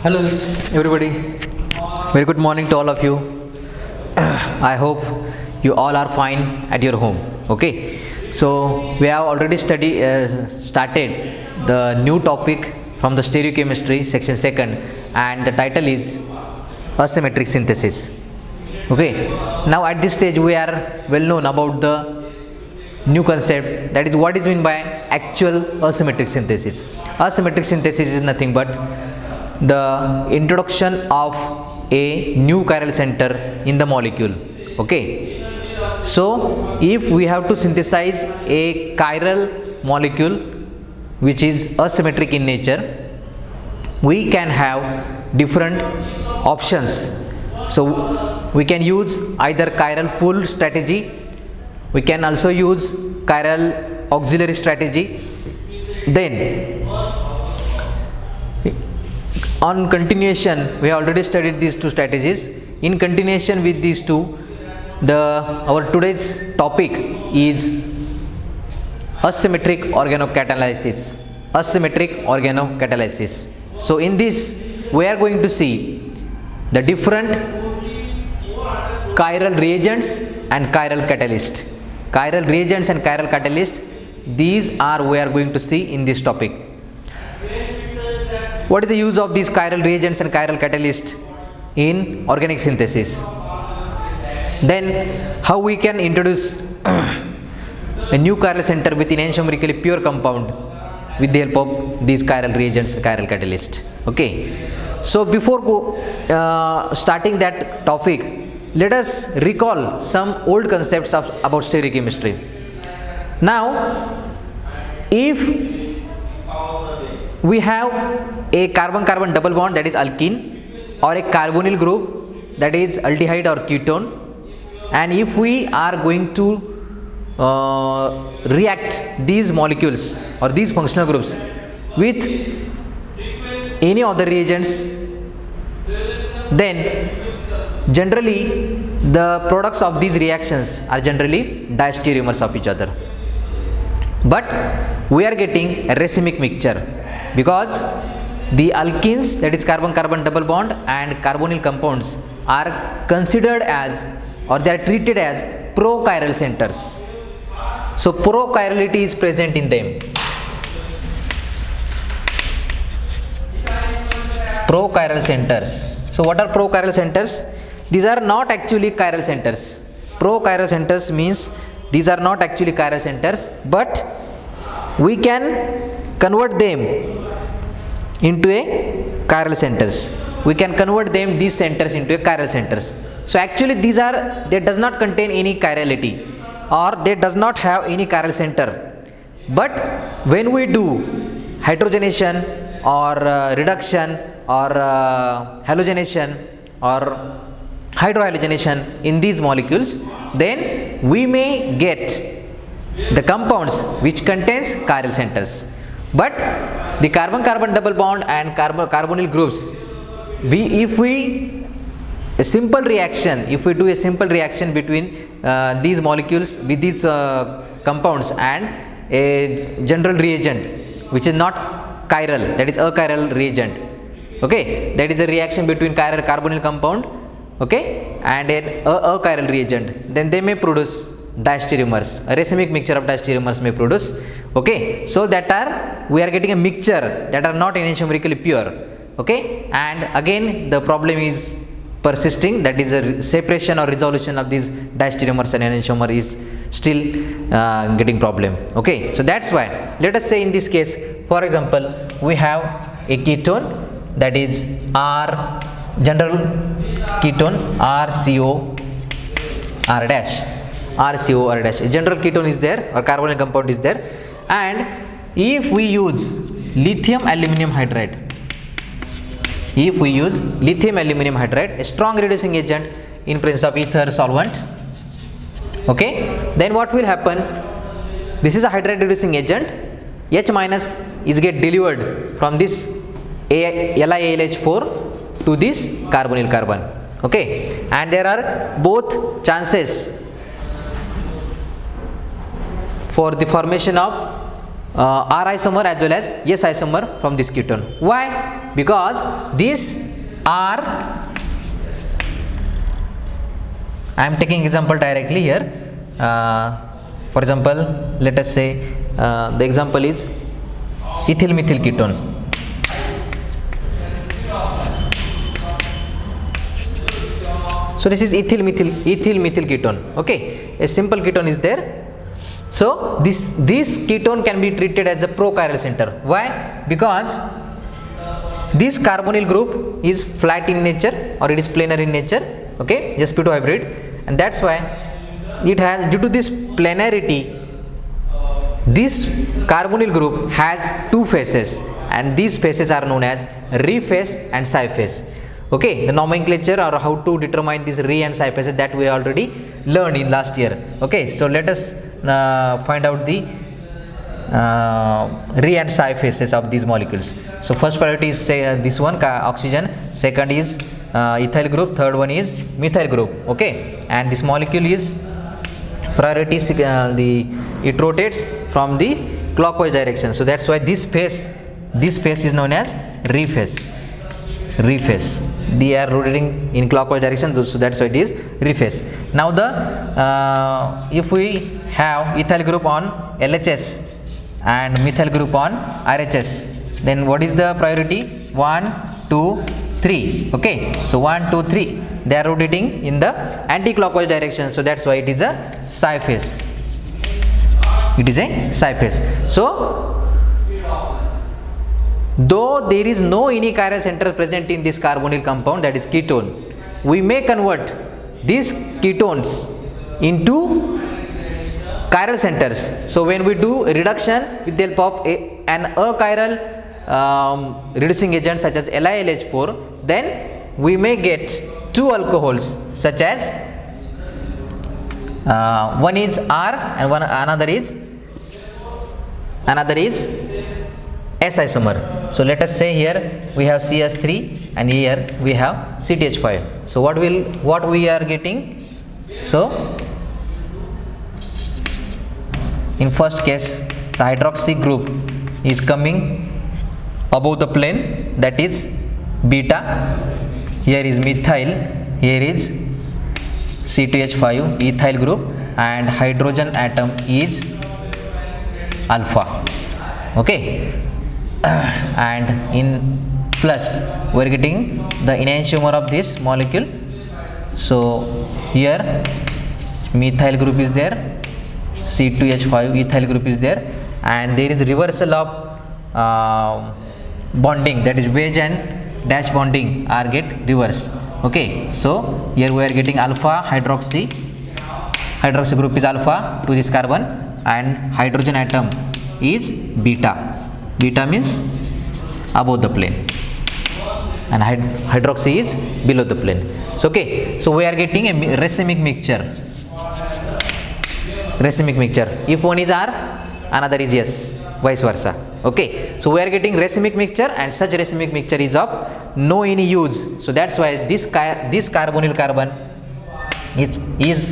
Hello, everybody. Very good morning to all of you. I hope you all are fine at your home. Okay. So we have already started the new topic from the stereochemistry section second, and the title is asymmetric synthesis. Okay. Now at this stage we are well known about the new concept, that is what is meant by actual asymmetric synthesis. Asymmetric synthesis is nothing but the introduction of a new chiral center in the molecule. Okay, so if we have to synthesize a chiral molecule which is asymmetric in nature, we can have different options. So we can use either chiral pull strategy, we can also use chiral auxiliary strategy. Then on continuation, we have already studied these two strategies. In continuation with these two, our today's topic is asymmetric organocatalysis. Asymmetric organocatalysis. So in this we are going to see the different chiral reagents and chiral catalyst. Chiral reagents and chiral catalyst, these are we are going to see in this topic. What is the use of these chiral reagents and chiral catalyst in organic synthesis? Then how we can introduce a new chiral center with enantiomerically pure compound with the help of these chiral reagents and chiral catalyst. Okay. So before starting that topic, let us recall some old concepts about stereochemistry. Now, if we have a carbon-carbon double bond, that is alkene, or a carbonyl group, that is aldehyde or ketone, and if we are going to react these molecules or these functional groups with any other reagents, then generally the products of these reactions are generally diastereomers of each other. But we are getting a racemic mixture, because the alkenes, that is carbon-carbon double bond, and carbonyl compounds are considered as, or they are treated as prochiral centers. So prochirality is present in them. Prochiral centers. So what are prochiral centers? These are not actually chiral centers. Prochiral centers means these are not actually chiral centers, but we can convert them into a chiral centers. We can convert these centers into a chiral centers. So actually they does not contain any chirality, or they does not have any chiral center. But when we do hydrogenation or reduction or halogenation or hydrohalogenation in these molecules, then we may get the compounds which contains chiral centers. But the carbon-carbon double bond and carbonyl groups, if we do a simple reaction between these molecules with these compounds and a general reagent which is not chiral, that is achiral reagent, okay, that is a reaction between carbonyl compound, okay, and an achiral reagent, then they may produce diastereomers. A racemic mixture of diastereomers may produce. Okay, so we are getting a mixture that are not enantiomerically pure. Okay, and again the problem is persisting, that is a separation or resolution of these diastereomers and enantiomer is still getting problem. Okay, so that's why let us say in this case, for example, we have a ketone, that is general ketone RCOR dash. A general ketone is there, or carbonyl compound is there, and if we use lithium aluminum hydride, a strong reducing agent in presence of ether solvent, okay, then what will happen? This is a hydride reducing agent. H minus is get delivered from this LiAlH4 to this carbonyl carbon. Okay, and there are both chances for the formation of R isomer as well as S isomer from this ketone. Why? Because these are, I am taking example directly here. For example, let us say the example is ethyl methyl ketone. So this is ethyl methyl ketone. Okay, a simple ketone is there. So this ketone can be treated as a prochiral center. Why? Because this carbonyl group is flat in nature or it is planar in nature. Okay, sp2 hybrid, and that's why it has, due to this planarity, this carbonyl group has two faces, and these faces are known as re face and psi face. Okay, the nomenclature or how to determine this re and psi faces, that we already learned in last year. Okay, so let us find out the re and psi faces of these molecules. So first priority is say this one, oxygen. Second is ethyl group. Third one is methyl group. Okay, and this molecule is priority it rotates from the clockwise direction. So that's why this phase is known as re phase. They are rotating in clockwise direction, so that's why it is re phase. Now the if we have ethyl group on LHS and methyl group on RHS, then what is the priority? 1, 2, 3. Okay, so 1, 2, 3, they are rotating in the anti-clockwise direction, so that's why it is a psi phase. So though there is no any chiral center present in this carbonyl compound, that is ketone, we may convert these ketones into chiral centers. So when we do reduction with the help of an achiral reducing agent such as LiLH4, then we may get two alcohols such as one is R and another is S isomer. So let us say here we have CS3 and here we have CTH5. So what we are getting? So in first case, the hydroxy group is coming above the plane, that is beta. Here is methyl, here is C2H5 ethyl group, and hydrogen atom is alpha. Okay, and in plus we are getting the enantiomer of this molecule. So here methyl group is there, C2H5 ethyl group is there, and there is reversal of bonding, that is wedge and dash bonding are get reversed. Okay, so here we are getting alpha hydroxy group is alpha to this carbon, and hydrogen atom is beta. Beta means above the plane and hydroxy is below the plane. So okay, so we are getting a racemic mixture. If one is R, another is S, vice versa. Okay, so we are getting racemic mixture, and such racemic mixture is of no any use. So that's why this carbonyl carbon is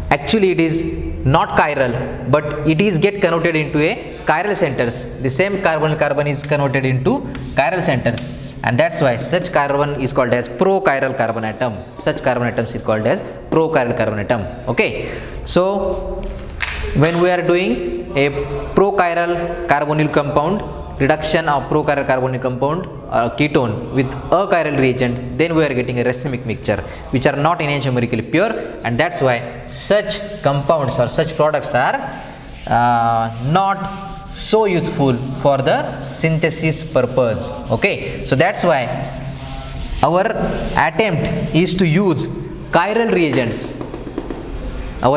actually it is not chiral, but it is get converted into a chiral centers. The same carbonyl carbon is converted into chiral centers, and that's why such carbon is called as prochiral carbon atom. Such carbon atoms is called as prochiral carbon atom. Okay, so when we are doing a prochiral carbonyl compound, reduction of prochiral carbonyl compound ketone with achiral reagent, then we are getting a racemic mixture which are not enantiomerically pure, and that's why such compounds or such products are not so useful for the synthesis purpose. Okay, so that's why our attempt is to use chiral reagents. And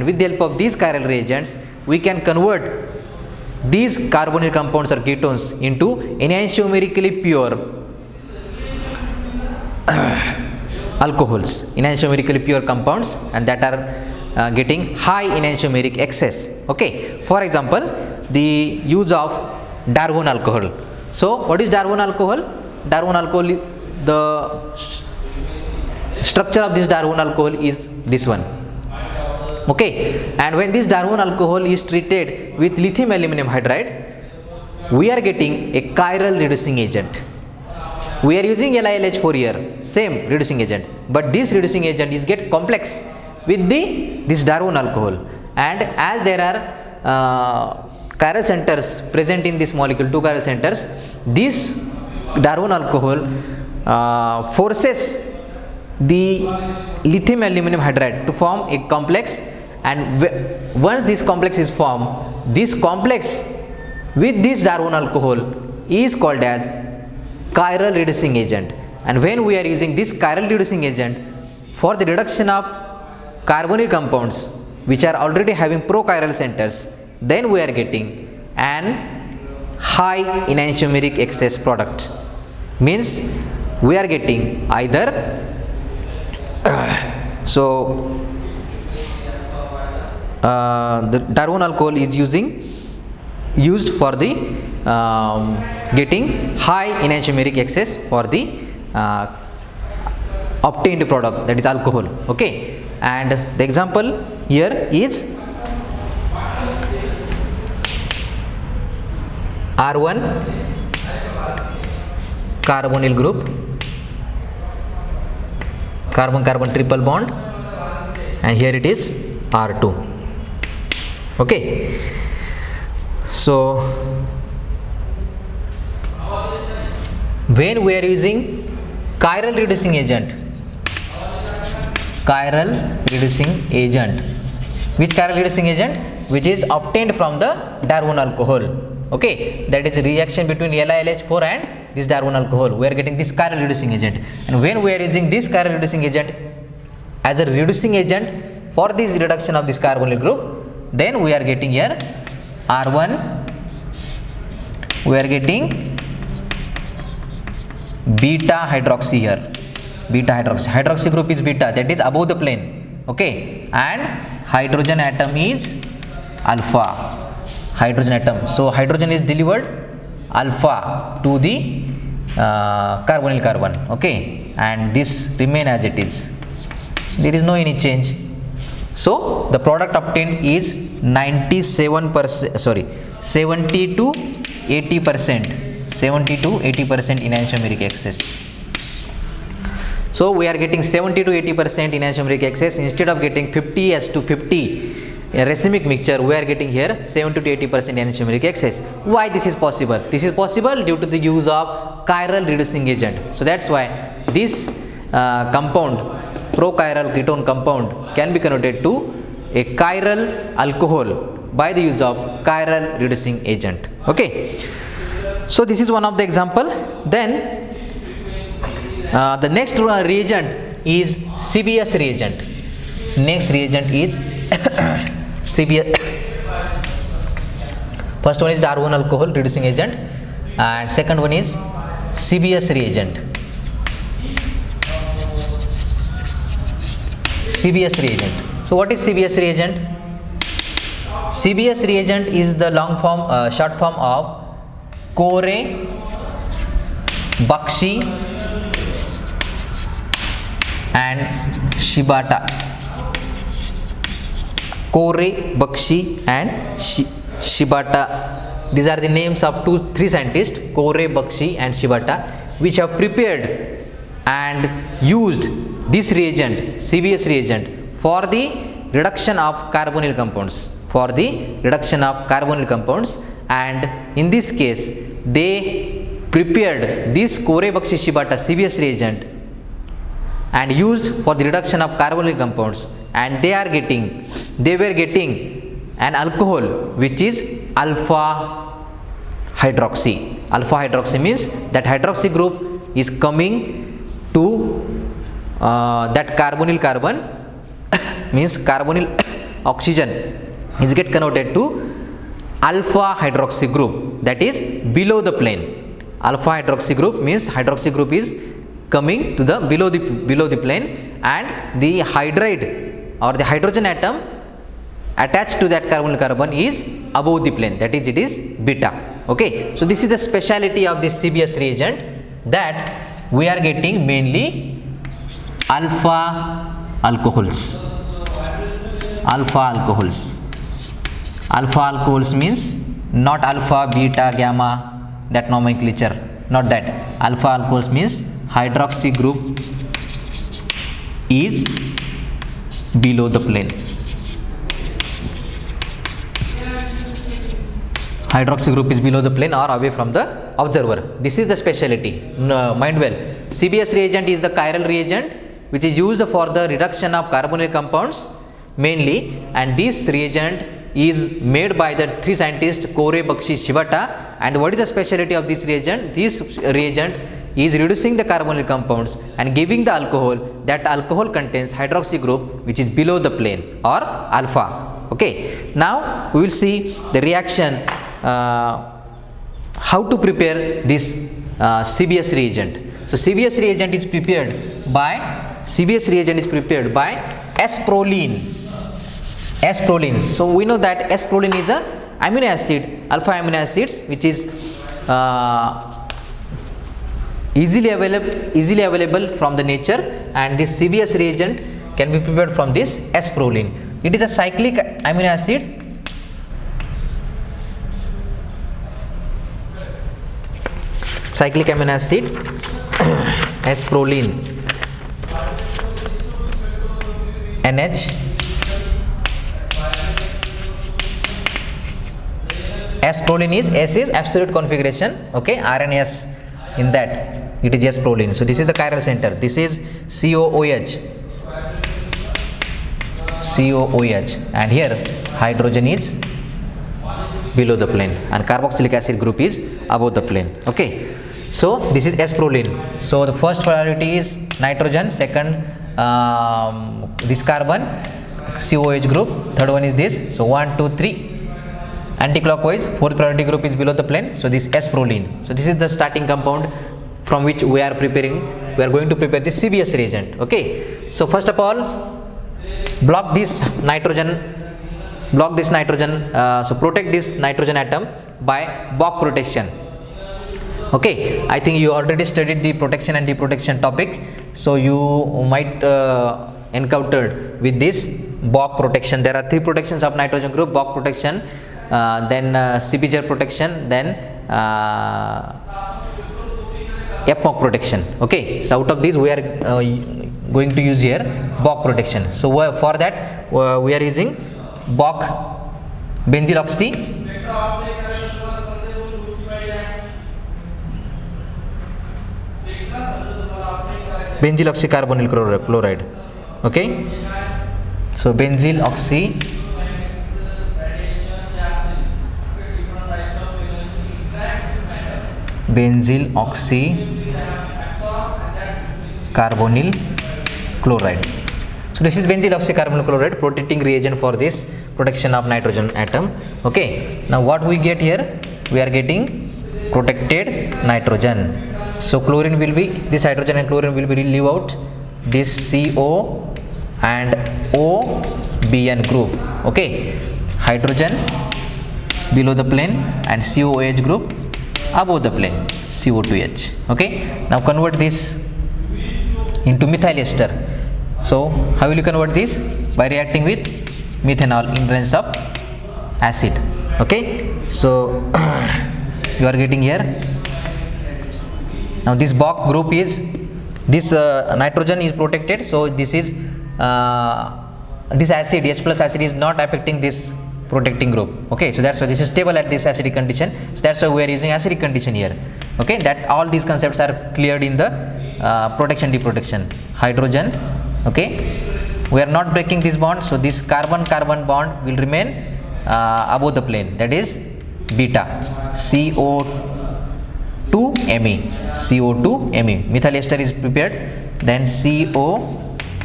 with the help of these chiral reagents, we can convert these carbonyl compounds or ketones into enantiomerically pure alcohols, enantiomerically pure compounds, and that are getting high enantiomeric excess. Okay, for example, the use of Darwin alcohol. So what is Darwin alcohol? Darwin alcohol, the structure of this Darwin alcohol is this one. Okay, and when this Darwin alcohol is treated with lithium aluminum hydride, we are getting a chiral reducing agent. We are using LiLH4 here, same reducing agent, but this reducing agent is get complex with this Darwin alcohol, and as there are chiral centers present in this molecule, 2 chiral centers, this Darwin alcohol forces the lithium aluminum hydride to form a complex, and once this complex is formed, this complex with this Darwin alcohol is called as chiral reducing agent. And when we are using this chiral reducing agent for the reduction of carbonyl compounds which are already having prochiral centers, then we are getting an high enantiomeric excess product. Means we are getting either the Darwin alcohol is used for the getting high enantiomeric excess for the obtained product, that is alcohol. Okay, and the example here is R1 carbonyl group, carbon carbon triple bond, and here it is R2. Okay, so when we are using chiral reducing agent, which chiral reducing agent? Which is obtained from the Darwin alcohol. Okay, that is a reaction between LiLH4 and this Darwin alcohol. We are getting this chiral reducing agent, and when we are using this chiral reducing agent as a reducing agent for this reduction of this carbonyl group, then we are getting here R1, we are getting beta hydroxy here, beta hydroxy group is beta, that is above the plane. Okay, and hydrogen atom is alpha, hydrogen atom. So hydrogen is delivered alpha to the carbonyl carbon. Okay, and this remain as it is, there is no any change. So the product obtained is 97%, sorry, 70 to 80%, 70 to 80% enantiomeric excess. So we are getting 70 to 80% enantiomeric excess instead of getting 50:50 racemic mixture. We are getting here 70 to 80% enantiomeric excess. Why this is possible? This is possible due to the use of chiral reducing agent. So that's why this compound, prochiral ketone compound, can be converted to a chiral alcohol by the use of chiral reducing agent. Okay, so this is one of the example. Then the next reagent is CBS reagent. Next reagent is CBS. First one is Darwin alcohol reducing agent, and second one is CBS reagent. CBS reagent. So what is CBS reagent? CBS reagent is the long form, short form of Corey, Bakshi and Shibata. Corey, Bakshi and Shibata. These are the names of 2-3 scientists, Corey, Bakshi and Shibata, which have prepared and used this reagent, CBS reagent, for the reduction of carbonyl compounds, and in this case they prepared this Corey, Bakshi, Shibata CBS reagent and used for the reduction of carbonyl compounds, and they were getting an alcohol which is alpha hydroxy. Alpha hydroxy means that hydroxy group is coming to that carbonyl carbon means carbonyl oxygen is get converted to alpha hydroxy group, that is below the plane. Alpha hydroxy group means hydroxy group is coming to the below the plane, and the hydride or the hydrogen atom attached to that carbonyl carbon is above the plane, that is it is beta. Okay, so this is the speciality of this CBS reagent, that we are getting mainly alpha alcohols, alpha alcohols. Alpha alcohols means not alpha, beta, gamma, that nomenclature, not that. Alpha alcohols means hydroxy group is below the plane. Hydroxy group is below the plane or away from the observer. This is the specialty. Mind well, CBS reagent is the chiral reagent which is used for the reduction of carbonyl compounds mainly, and this reagent is made by the three scientists Kore, Bakshi, Shibata. And what is the specialty of this reagent? This reagent is reducing the carbonyl compounds and giving the alcohol. That alcohol contains hydroxy group which is below the plane or alpha. Okay, now we will see the reaction, how to prepare this CBS reagent. So CBS reagent is prepared by S-proline. S-proline. So we know that S-proline is a amino acid, alpha amino acids, which is easily available from the nature, and this CBS reagent can be prepared from this S-proline. It is a cyclic amino acid. Cyclic amino acid S-proline NH S-proline is S is absolute configuration, okay, RNS in that it is S-proline. So this is the chiral center. This is COOH, and here hydrogen is below the plane and carboxylic acid group is above the plane. Okay, so this is S-proline. So the first polarity is nitrogen, second this carbon COOH group, third one is this. So 1 2 3 anticlockwise, fourth polarity group is below the plane. So this S-proline. So this is the starting compound from which we are going to prepare this CBS reagent. Okay, so first of all, block this nitrogen, so protect this nitrogen atom by Bock protection. Okay, I think you already studied the protection and deprotection topic, so you might encountered with this Bock protection. There are three protections of nitrogen group: Bock protection, then CBJ protection, then EPMOC protection. Okay, so out of these we are going to use here Bock protection. So for that we are using Bock benzyl oxy carbonyl chloride. Okay, so benzyl oxy carbonyl chloride. So this is benzyl oxycarbonyl chloride, protecting reagent for this protection of nitrogen atom. Okay, now what we get here? We are getting protected nitrogen. So chlorine will be, this hydrogen and chlorine will be leave out this CO and OBN group. Okay, hydrogen below the plane and COOH group above the plane, CO2H. Okay, now convert this into methyl ester. So how will you convert this? By reacting with methanol in presence of acid. Okay, so you are getting here. Now this Bock group is, this nitrogen is protected, so this is this acid, H plus acid, is not affecting this protecting group. Okay, so that's why this is stable at this acidic condition. So that's why we are using acidic condition here. Okay, that all these concepts are cleared in the protection deprotection. Hydrogen, okay, we are not breaking this bond, so this carbon bond will remain above the plane, that is beta, CO2Me. Methyl ester is prepared, then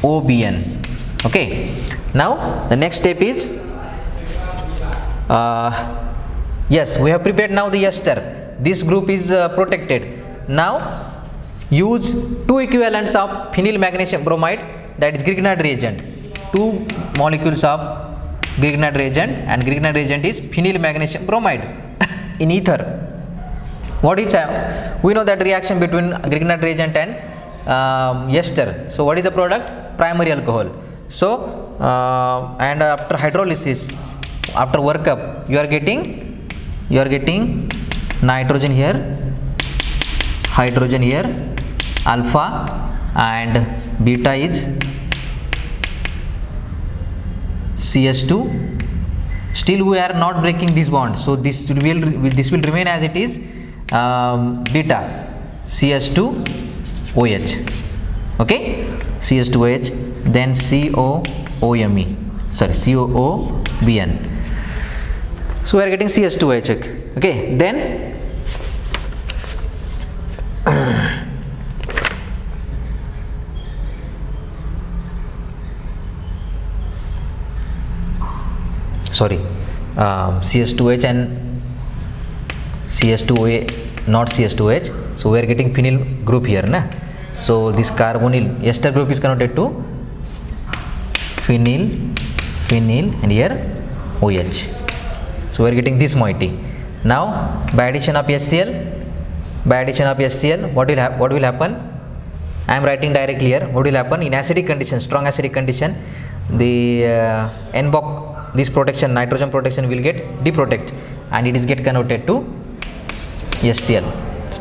COOBN. Okay, now the next step is, yes, we have prepared now the ester. This group is protected. Now use two equivalents of phenyl magnesium bromide, that is Grignard reagent. Two molecules of Grignard reagent, and Grignard reagent is phenyl magnesium bromide in ether. What is we know that reaction between Grignard reagent and ester. So what is the product? Primary alcohol. So and after hydrolysis, after workup, you are getting nitrogen here, hydrogen here, alpha, and beta is CS2. Still we are not breaking this bond, so this will remain as it is, beta CS2OH. okay, CS2OH, then COOMe, sorry, COOBN. So we are getting CS2OH. okay, then sorry, CS2H and CS2OA, not CS2H, so we are getting phenyl group here, na? So this carbonyl ester group is converted to phenyl, and here OH. So we are getting this moiety. Now by addition of HCl, what will happen? I am writing directly here. What will happen in acidic condition, strong acidic condition, the NBOC, this protection, nitrogen protection, will get deprotect, and it is get converted to HCl.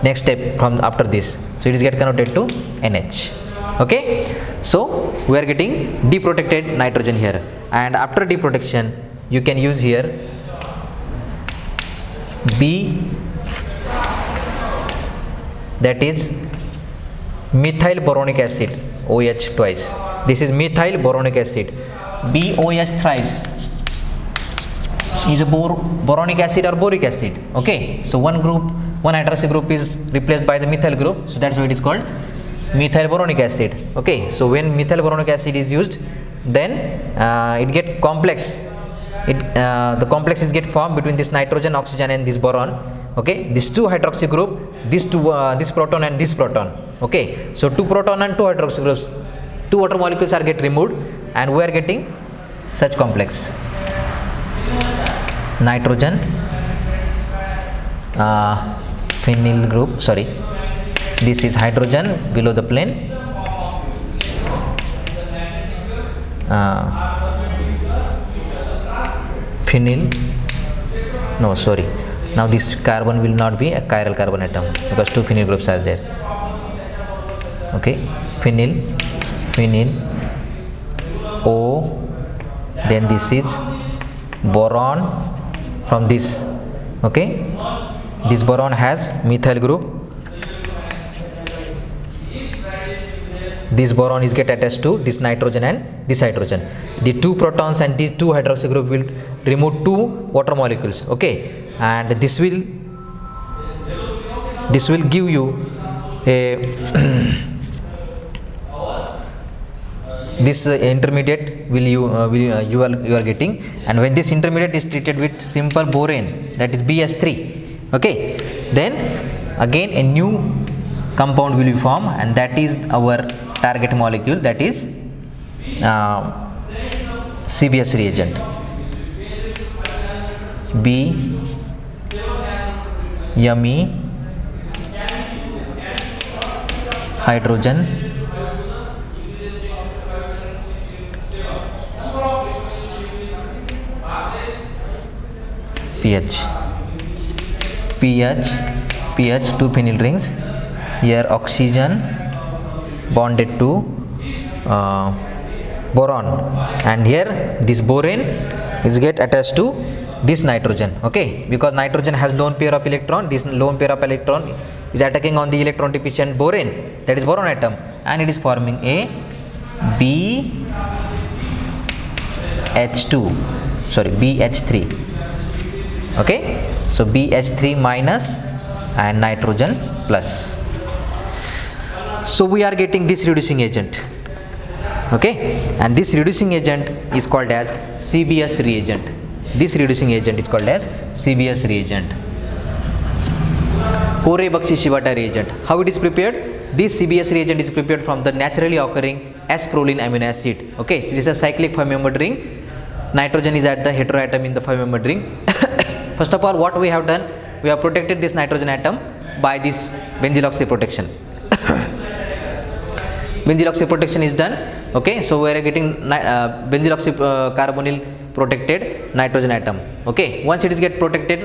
Next step from after this, so it is get converted to NH. okay, so we are getting deprotected nitrogen here, and after deprotection you can use here B, that is methyl boronic acid, OH twice. This is methyl boronic acid. BOH thrice is a boronic acid or boric acid. okay, so one hydroxy group is replaced by the methyl group, so that's why it is called methyl boronic acid. okay, so when methyl boronic acid is used, then it get complex, the complexes get formed between this nitrogen, oxygen, and this boron. okay, this two hydroxy group, this proton and this proton. okay, so two proton and two hydroxy groups, two water molecules are get removed, and we are getting such complex nitrogen, phenyl group, sorry, this is hydrogen below the plane, phenyl, no, sorry, now this carbon will not be a chiral carbon atom because two phenyl groups are there. okay, phenyl, O, then this is boron from this. okay, this boron has methyl group, this boron is get attached to this nitrogen and this hydrogen. The two protons and these two hydroxy group will remove two water molecules. okay, and this will give you a this intermediate you are getting, and when this intermediate is treated with simple borane, that is BS3, okay, then again a new compound will be formed, and that is our target molecule, that is CBS reagent. B, yummy, hydrogen, pH, two phenyl rings, here oxygen bonded to boron, and here this borane is get attached to this nitrogen. okay, because nitrogen has lone pair of electron, this lone pair of electron is attacking on the electron deficient borane, that is boron atom, and it is forming a BH3. okay, so BH3 minus and nitrogen plus. So we are getting this reducing agent. okay, and this reducing agent is called as CBS reagent. This reducing agent is called as CBS reagent. Corey-Bakshi-Shibata reagent. How it is prepared? This CBS reagent is prepared from the naturally occurring S-proline amino acid. okay, so this is a cyclic 5-membered ring. Nitrogen is at the heteroatom in the 5-membered ring. First of all, what we have done, we have protected this nitrogen atom by this benzyl oxide protection. Benzyl oxide protection is done Okay, so we are getting benzyl carbonyl protected nitrogen atom. Okay, once it is get protected,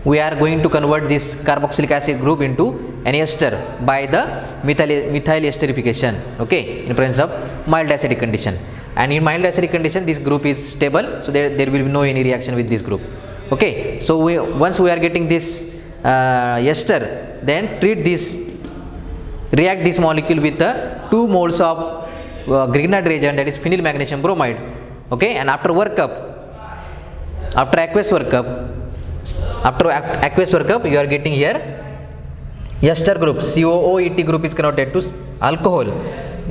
we are going to convert this carboxylic acid group into an ester by the methyl esterification. Okay, in presence of mild acidic condition, and in mild acidic condition this group is stable, so there will be no any reaction with this group. Okay, so once we are getting this ester, then react this molecule with the 2 moles of Grignard reagent, that is phenyl magnesium bromide. Okay, and after aqueous workup you are getting here ester group, COOET group is converted to alcohol.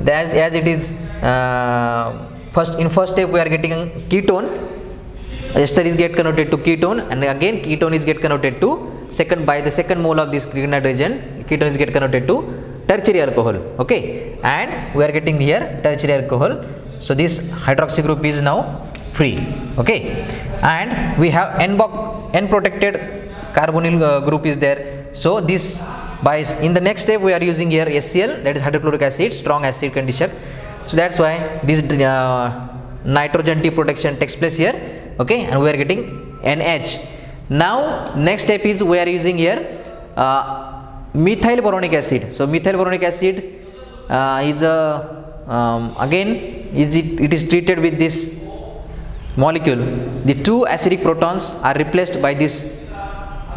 As it is first step we are getting ketone, ester is get converted to ketone, and again ketone is get converted to by the second mole of this Grignard reagent, ketone is get converted to tertiary alcohol. Okay, and we are getting here tertiary alcohol. So this hydroxy group is now free. Okay, and we have N protected carbonyl group is there. So this in the next step we are using here HCl, that is hydrochloric acid, strong acid condition. So that's why this nitrogen T protection takes place here. Okay, and we are getting NH. Now next step is we are using here methyl boronic acid. So methyl boronic acid is it is treated with this molecule. The 2 acidic protons are replaced by this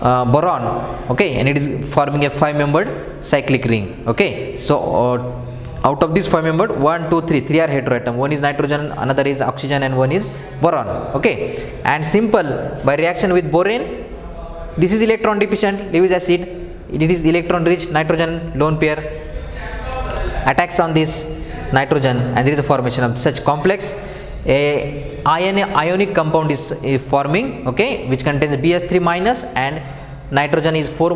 boron. Okay, and it is forming a 5-membered cyclic ring. Okay, so out of this 5-membered, 1, 2, 3 are heteroatom. One is nitrogen, another is oxygen, and one is boron. Okay, and simple by reaction with borane, this is electron deficient Lewis acid, it is electron rich nitrogen lone pair attacks on this nitrogen, and there is a formation of such complex. A ionic compound is forming, okay, which contains BS3 minus, and nitrogen is 4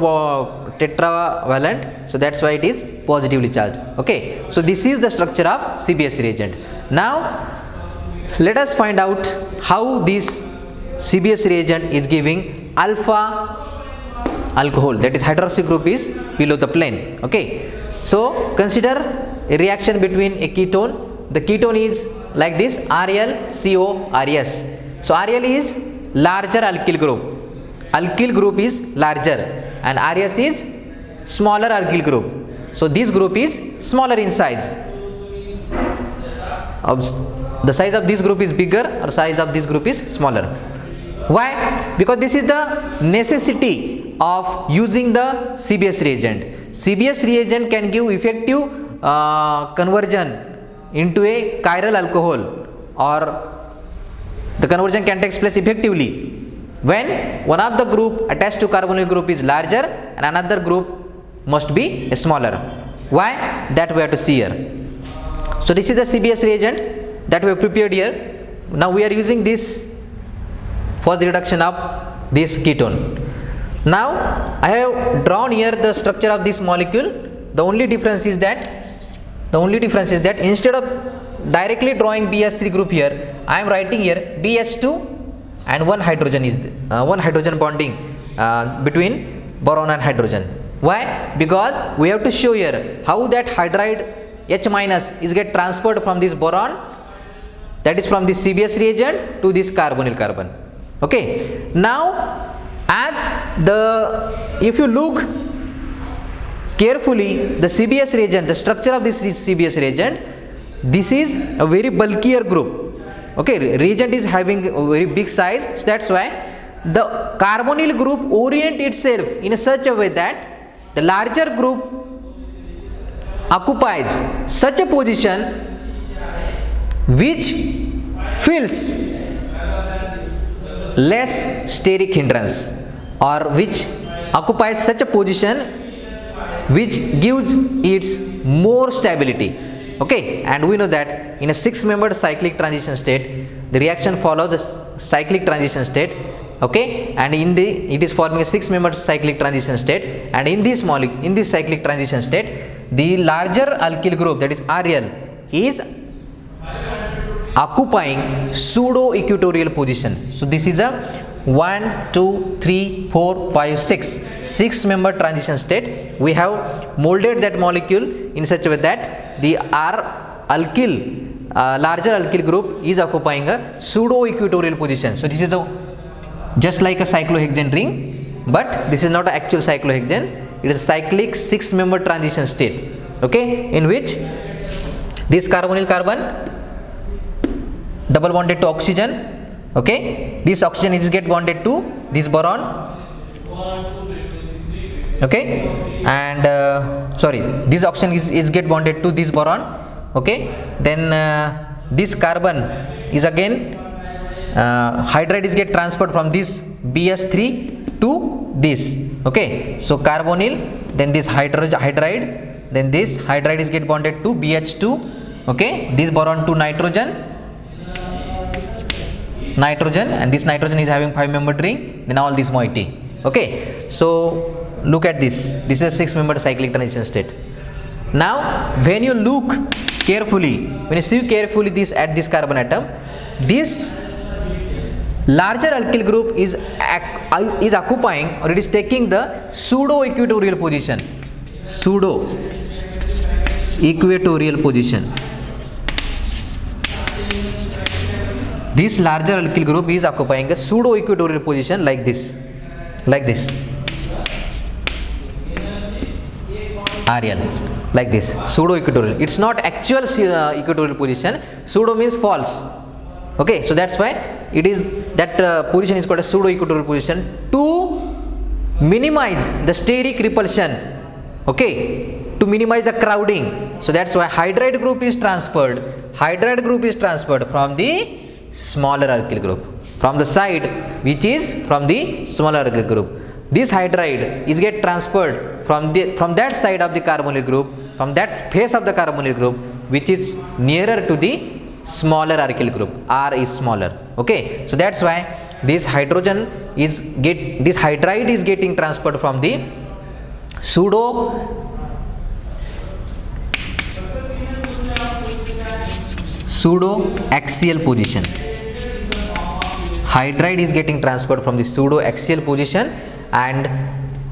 tetravalent, so that's why it is positively charged. Okay, so this is the structure of CBS reagent. Now let us find out how this CBS reagent is giving alpha alcohol, that is hydroxy group is below the plane. Okay, so consider a reaction between a ketone. The ketone is like this, RlCO-RS. So Rl is larger alkyl group. Alkyl group is larger, and RS is smaller alkyl group. So this group is smaller in size. The size of this group is bigger, or size of this group is smaller. Why? Because this is the necessity of using the CBS reagent. CBS reagent can give effective conversion into a chiral alcohol, or the conversion can take place effectively when one of the group attached to carbonyl group is larger and another group must be smaller. Why? That we have to see here. So this is the CBS reagent that we have prepared here. Now we are using this for the reduction of this ketone. Now I have drawn here the structure of this molecule. The only difference is that instead of directly drawing BS3 group here, I am writing here BS2 and one hydrogen bonding between boron and hydrogen. Why? Because we have to show here how that hydride H minus is get transferred from this boron, that is from this CBS reagent, to this carbonyl carbon. Okay, now if you look carefully, the CBS reagent, the structure of this CBS reagent, this is a very bulkier group. Okay, reagent is having a very big size, so that's why the carbonyl group orient itself in such a way that the larger group occupies such a position which feels less steric hindrance, or which occupies such a position which gives its more stability. Okay, and we know that in a 6-membered cyclic transition state, the reaction follows a cyclic transition state. Okay, and it is forming a 6-membered cyclic transition state, and in this cyclic transition state, the larger alkyl group, that is Rl, is occupying pseudo equatorial position. So this is a 1, 2, 3, 4, 5, 6-membered transition state. We have molded that molecule in such a way that the R alkyl larger alkyl group is occupying a pseudo equatorial position. So this is just like a cyclohexane ring, but this is not an actual cyclohexane. It is a cyclic 6-member transition state, okay, in which this carbonyl carbon double bonded to oxygen, okay, this oxygen is get bonded to this boron, okay, and this oxygen is get bonded to this boron, okay, then this carbon is again hydride is get transferred from this BS3 to this, okay, so carbonyl, then this hydride, then this hydride is get bonded to BH2, okay, this boron to nitrogen, and this nitrogen is having 5-membered ring, then all this moiety, okay. So look at this is a 6-membered cyclic transition state. Now when you look carefully, when you see carefully this at this carbon atom, this larger alkyl group is occupying, or it is taking the pseudo equatorial position. This larger alkyl group is occupying a pseudo equatorial position like this, RL, like this, pseudo equatorial. It's not actual equatorial position. Pseudo means false, okay, so that's why it is that position is called a pseudo equatorial position to minimize the steric repulsion, okay, to minimize the crowding. So that's why hydride group is transferred from the smaller alkyl group, from the side which is from the smaller alkyl group. This hydride is get transferred from that side of the carbonyl group, from that face of the carbonyl group which is nearer to the smaller alkyl group. R is smaller, okay, so that's why this hydride is getting transferred from the pseudo axial position. Hydride is getting transferred from the pseudo axial position, and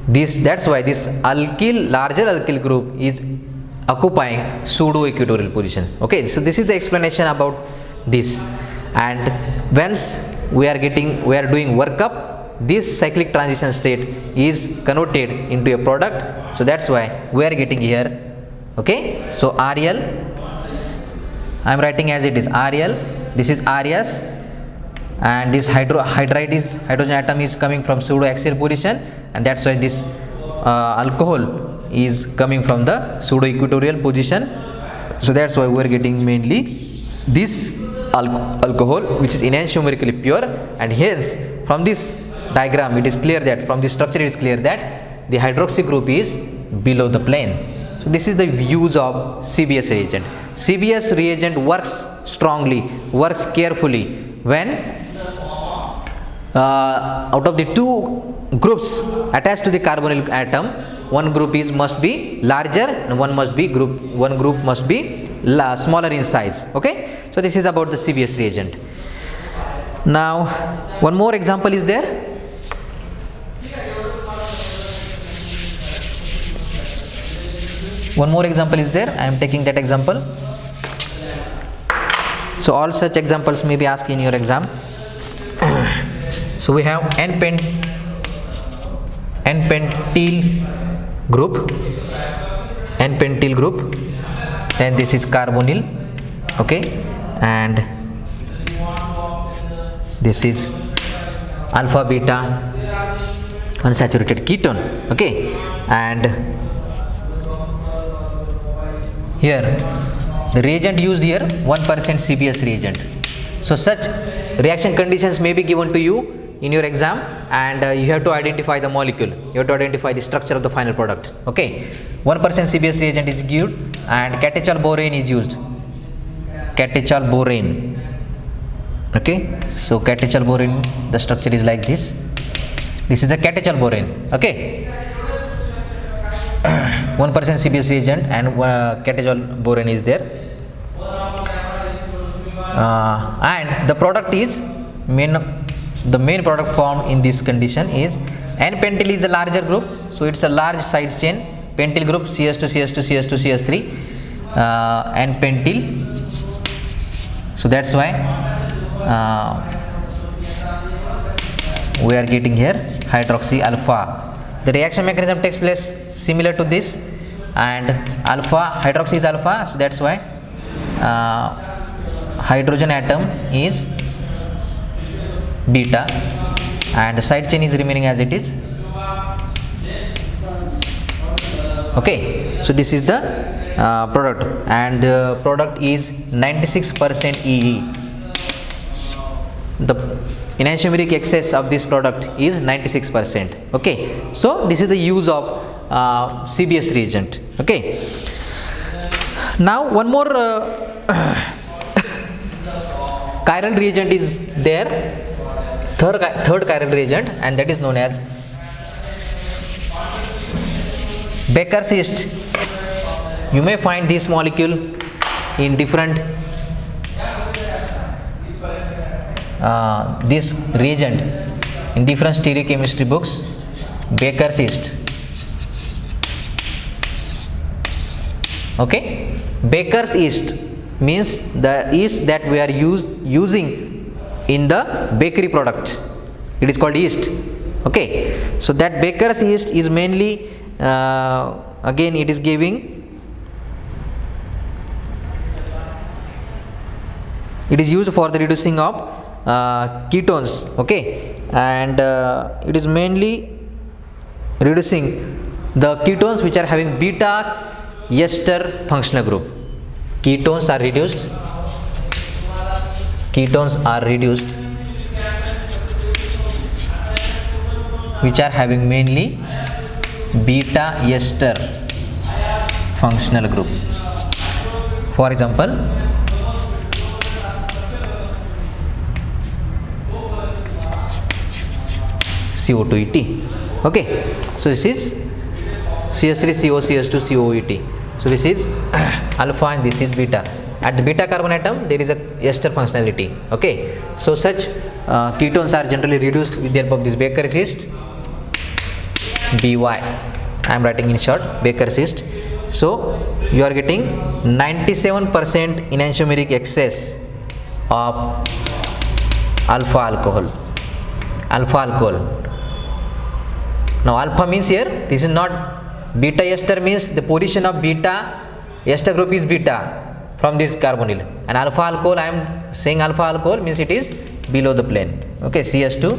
that's why this larger alkyl group is occupying pseudo equatorial position, okay. So this is the explanation about this, and once we are doing workup, this cyclic transition state is converted into a product, so that's why we are getting here, okay. So RL, I am writing as it is, RL, this is RS, and this hydrogen atom is coming from pseudo axial position, and that's why this alcohol is coming from the pseudo equatorial position. So that's why we are getting mainly this alcohol which is enantiomerically pure, and hence from this diagram it is clear that, from this structure it is clear that the hydroxy group is below the plane. So this is the use of CBS reagent. CBS reagent works strongly, works carefully when out of the two groups attached to the carbonyl atom, one group must be larger and one group must be smaller in size, okay. So this is about the CBS reagent. Now one more example is there. I am taking that example. So all such examples may be asked in your exam. So we have N-pentyl group, and this is carbonyl, okay, and this is alpha beta unsaturated ketone, okay, and here the reagent used here 1% CBS reagent. So such reaction conditions may be given to you in your exam, and you have to identify the molecule, you have to identify the structure of the final product, okay. 1% CBS reagent is used, and catechol borane is used, okay. So catechol borane, the structure is like this is the catechol borane, okay. 1% CBS reagent and catechol borane is there, and the product is the main product formed in this condition is N-pentyl is a larger group, so it's a large side chain pentyl group, CS2 CS2 CS2 CS3, N-pentyl So that's why we are getting here hydroxy alpha. The reaction mechanism takes place similar to this, and alpha, hydroxy is alpha, so that's why hydrogen atom is beta and the side chain is remaining as it is. Okay, so this is the product, and the product is 96% EE. The enantiomeric excess of this product is 96%. Okay, so this is the use of CBS reagent. Okay, now one more chiral reagent is there, third chiral reagent, and that is known as Baker's yeast. You may find this molecule in different this reagent in different stereochemistry books. Baker's yeast. Okay, Baker's yeast means the yeast that we are using in the bakery product. It is called yeast. Okay, so that Baker's yeast is mainly again it is giving, it is used for the reducing of ketones. Okay, and it is mainly reducing the ketones which are having beta ester functional group. Ketones are reduced which are having mainly beta ester functional group. For example, CO2ET. Okay, so this is CH3CO, CH2, COET. So this is alpha and this is beta. At the beta carbon atom there is a ester functionality. Okay, so such ketones are generally reduced with the help of this Baker's yeast, BY. I am writing in short, Baker's yeast. So you are getting 97% enantiomeric excess of alpha alcohol. Now alpha means here, this is not beta ester, means the position of beta ester group is beta from this carbonyl, and alpha alcohol, I am saying alpha alcohol means it is below the plane. Okay, CH2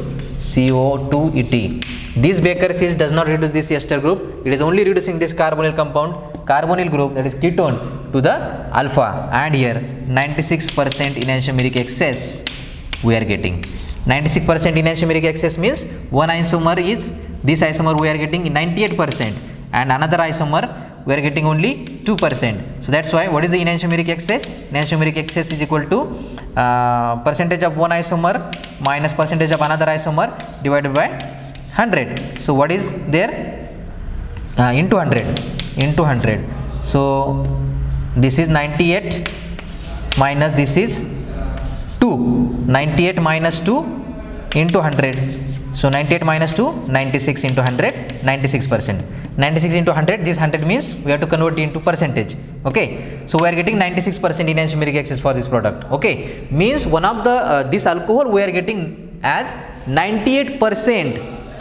CO2ET. This Baker's yeast does not reduce this ester group, it is only reducing this carbonyl compound, carbonyl group, that is ketone, to the alpha, and here 96% enantiomeric excess we are getting. 96% enantiomeric excess means one isomer is, this isomer we are getting 98%, and another isomer we are getting only 2%. So that's why, what is the enantiomeric excess? Enantiomeric excess is equal to percentage of one isomer minus percentage of another isomer divided by 100. So what is there? Into 100. So this is 98 minus this is 2. 98 minus 2 into 100. So 98 minus 2, 96 into 100, 96%. 96 into 100, this 100 means we have to convert it into percentage. Okay, so we are getting 96% enantiomeric excess for this product. Okay, means one of the this alcohol we are getting as 98%,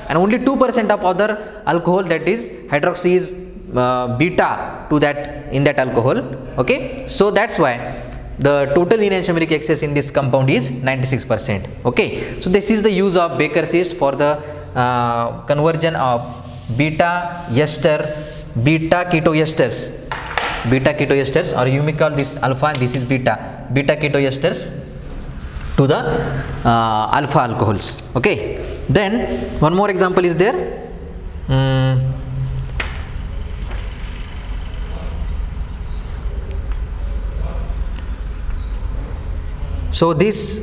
and only 2% of other alcohol, that is hydroxy is beta to that in that alcohol. Okay, so that's why the total enantiomeric excess in this compound is 96%. Okay, so this is the use of Baker's yeast for the conversion of beta keto esters, or you may call this alpha and this is beta keto esters to the alpha alcohols. Okay, then one more example is there. So this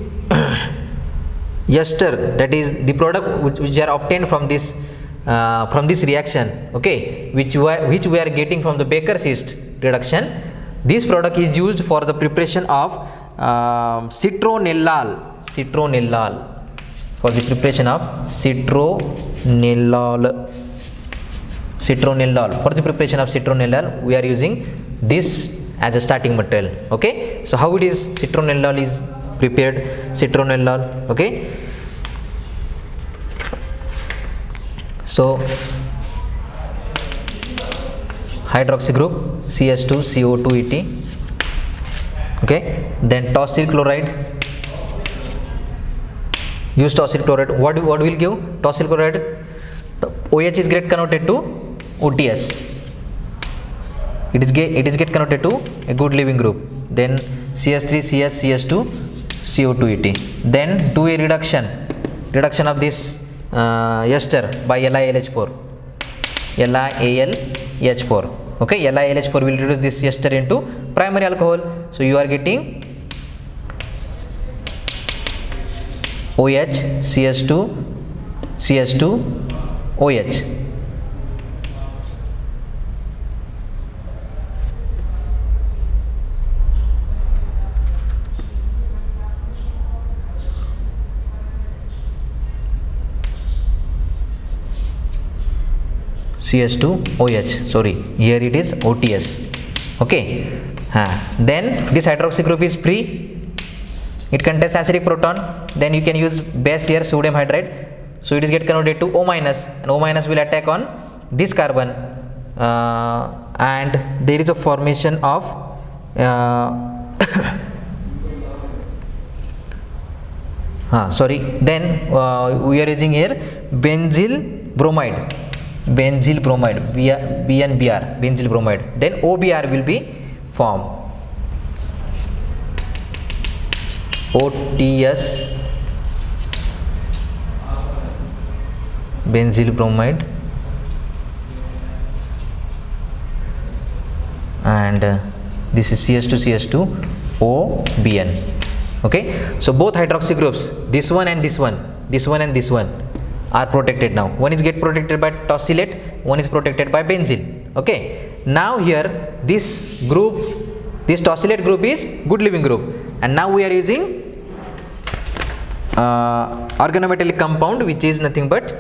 ester, that is the product which are obtained from this reaction, okay, which we are getting from the Baker's yeast reduction. This product is used for the preparation of citronellal, for the preparation of citronellal. For the preparation of citronellal, we are using this as a starting material. Okay, so how it is citronellol is prepared? Citronellol, okay, so hydroxy group CH2CO2 ET, okay, then tosyl chloride, use tosyl chloride. What will give tosyl chloride? The OH is get converted to OTS, it is get converted to a good living group, then CH3CS CH2 CO2 ET, then do a reduction of this ester by LiAlH4, LiAlH4, okay, LiAlH4 will reduce this ester into primary alcohol, so you are getting OH CH2 OH. CH2OH, sorry, here it is OTS, okay. Then this hydroxy group is free, it contains acidic proton, then you can use base here, sodium hydride, so it is get converted to O minus, and O minus will attack on this carbon, and there is a formation of then we are using here benzyl bromide, BNBR, benzyl bromide, then OBR will be formed, OTS, benzyl bromide, and this is CH2 OBN, okay. So both hydroxy groups, this one and this one are protected now. One is get protected by tosylate, one is protected by benzyl, okay. Now here this tosylate group is good living group, and now we are using organometallic compound, which is nothing but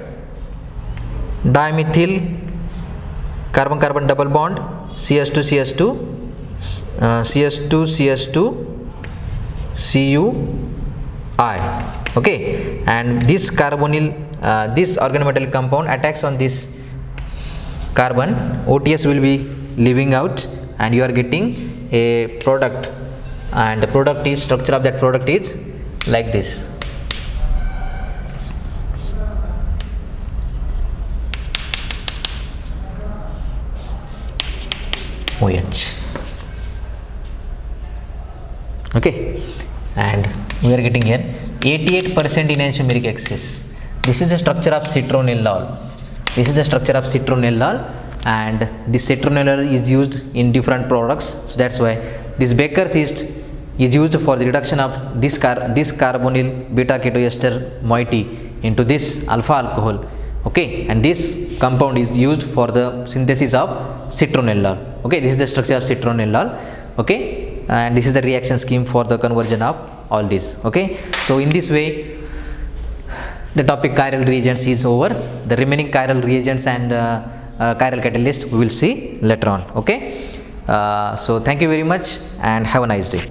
dimethyl carbon double bond, CH2 CuI, okay, and this carbonyl this organometallic compound attacks on this carbon, OTS will be leaving out, and you are getting a product, and the product is, structure of that product is like this. OH, okay, and we are getting here 88% enantiomeric excess. This is the structure of citronellol. And this citronellol is used in different products, so that's why this Baker's yeast is used for the reduction of this carbonyl beta ketoester moiety into this alpha alcohol, okay, and this compound is used for the synthesis of citronellol, okay. This is the structure of citronellol, okay, and this is the reaction scheme for the conversion of all this, okay. So in this way the topic chiral reagents is over. The remaining chiral reagents and chiral catalyst we will see later on, okay. So thank you very much and have a nice day.